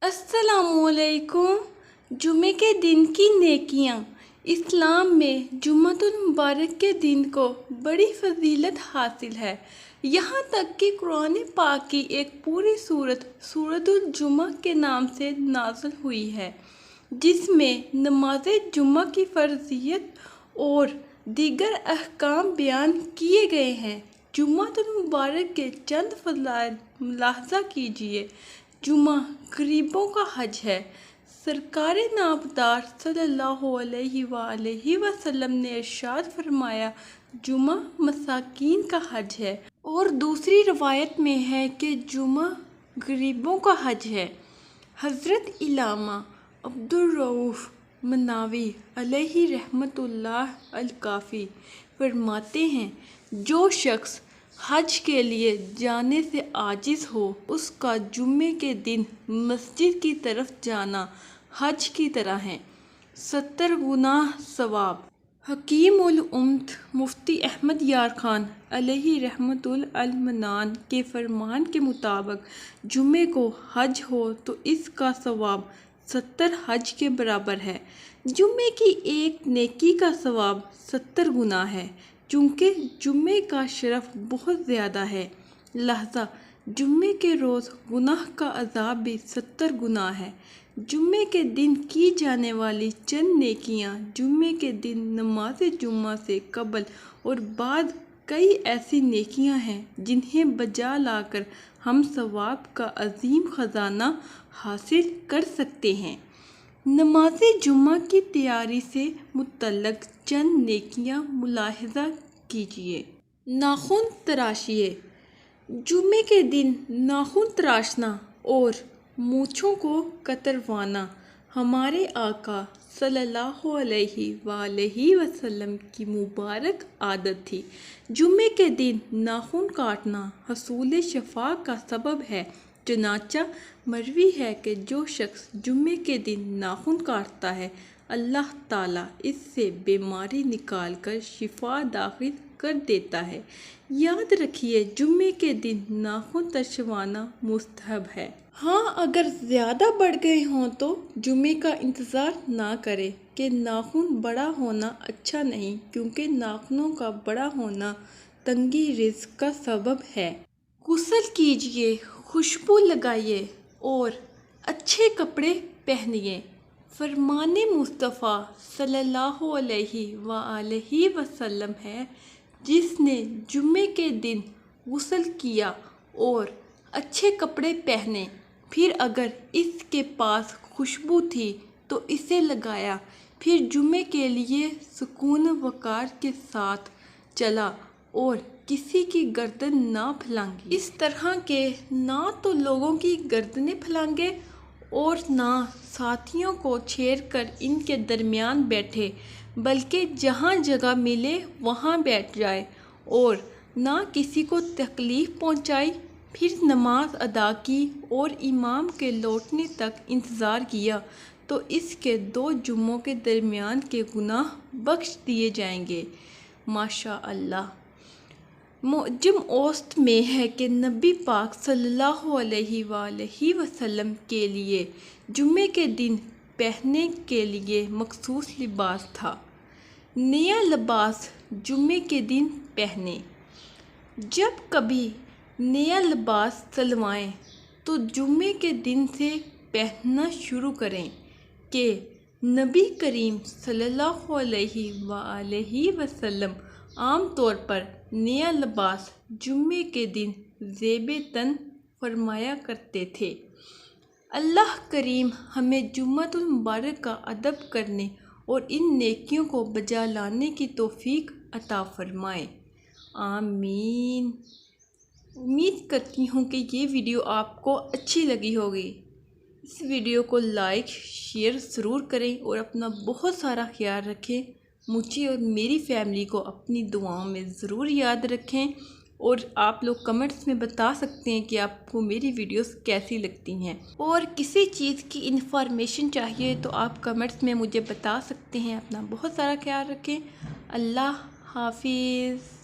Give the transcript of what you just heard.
अस्सलामुअलैकुम। जुमे के दिन की नेकियां। इस्लाम में जुम्मतुल मुबारक के दिन को बड़ी फजीलत हासिल है। यहाँ तक कि कुरान पाक की एक पूरी सूरत सूरतुल जुमा के नाम से नाज़िल हुई है, जिसमें नमाज जुमा की फ़र्ज़ियत और दीगर अहकाम बयान किए गए हैं। जुम्मतुल मुबारक के चंद फ़ज़ाइल मुलाहज़ा कीजिए। जुमा गरीबों का हज है। सरकार नामदार सल्लल्लाहु अलैहि वसल्लम ने इरशाद फरमाया, जुमा मसाकीन का हज है। और दूसरी रवायत में है कि जुमा गरीबों का हज है। हज़रत इल्लामा अब्दुल रऊफ़ मनावी अलैहि रहमतुल्लाह अल काफ़ी फरमाते हैं, जो शख्स हज के लिए जाने से आजिज़ हो, उसका जुम्मे के दिन मस्जिद की तरफ जाना हज की तरह है। 70 गुना सवाब। हकीम उल उम्मत मुफ्ती अहमद यार खान अलैहि रहमतुल अल मन्नान के फरमान के मुताबिक जुम्मे को हज हो तो इसका सवाब 70 हज के बराबर है। जुम्मे की एक नेकी का सवाब 70 गुना है। चूँकि जुम्मे का शरफ बहुत ज़्यादा है, लिहाजा जुम्मे के रोज़ गुनाह का अज़ाब भी 70 गुना है। जुम्मे के दिन की जाने वाली चंद नेकियां। जुम्मे के दिन नमाज जुम्मा से कबल और बाद कई ऐसी नेकियां हैं जिन्हें बजा लाकर हम सवाब का अजीम ख़जाना हासिल कर सकते हैं। नमाज जुम्मा की तैयारी से मुतल्लक चंद नेकियां मुलाहिज़ा कीजिए। नाखून तराशिए। जुम्मे के दिन नाखून तराशना और मूँछों को कतरवाना हमारे आका सल्लल्लाहु अलैहि वसल्लम की मुबारक आदत थी। जुम्मे के दिन नाखून काटना हसूल शफा का सबब है। चनाचा मरवी है कि जो शख्स जुम्मे के दिन नाखून काटता है, अल्लाह ताला इससे बीमारी निकाल कर शिफा दाखिल कर देता है। याद रखिए, जुम्मे के दिन नाखून तशवाना मुस्तहब है। हाँ, अगर ज़्यादा बढ़ गए हों तो जुम्मे का इंतज़ार ना करें कि नाखून बड़ा होना अच्छा नहीं, क्योंकि नाखूनों का बड़ा होना तंगी रिज़्क़ का सबब है। गुस्ल कीजिए, खुशबू लगाइए और अच्छे कपड़े पहनिए। फरमाने मुस्तफ़ा सल्लल्लाहु अलैहि वसल्लम है, जिसने जुम्मे के दिन गुस्ल किया और अच्छे कपड़े पहने, फिर अगर इसके पास खुशबू थी तो इसे लगाया, फिर जुम्मे के लिए सुकून वक़ार के साथ चला और किसी की गर्दन ना फैलाएंगे। इस तरह के ना तो लोगों की गर्दनें फैलाएंगे और ना साथियों को छेड़कर इनके दरमियान बैठे, बल्कि जहाँ जगह मिले वहाँ बैठ जाए और ना किसी को तकलीफ़ पहुँचाई। फिर नमाज अदा की और इमाम के लौटने तक इंतज़ार किया तो इसके 2 जुम्मों के दरमियान के गुनाह बख्श दिए जाएंगे। माशा अल्लाह। मुअज्जम औसत में है कि नबी पाक सल्लल्लाहु अलैहि वसल्लम के लिए जुम्मे के दिन पहनने के लिए मखसूस लिबास था। नया लिबास जुम्मे के दिन पहने। जब कभी नया लिबास सिलवाएं तो जुम्मे के दिन से पहनना शुरू करें कि नबी करीम सल्लल्लाहु अलैहि वसल्लम आम तौर पर नया लिबास जुम्मे के दिन ज़ेबे तन फरमाया करते थे। अल्लाह करीम हमें जुम्मतुल मुबारक का अदब करने और इन नेकियों को बजा लाने की तौफीक अता फरमाए। आमीन। उम्मीद करती हूँ कि ये वीडियो आपको अच्छी लगी होगी। इस वीडियो को लाइक शेयर ज़रूर करें और अपना बहुत सारा ख्याल रखें। मुझे और मेरी फैमिली को अपनी दुआओं में ज़रूर याद रखें और आप लोग कमेंट्स में बता सकते हैं कि आपको मेरी वीडियोस कैसी लगती हैं। और किसी चीज़ की इन्फॉर्मेशन चाहिए तो आप कमेंट्स में मुझे बता सकते हैं। अपना बहुत सारा ख्याल रखें। अल्लाह हाफिज़।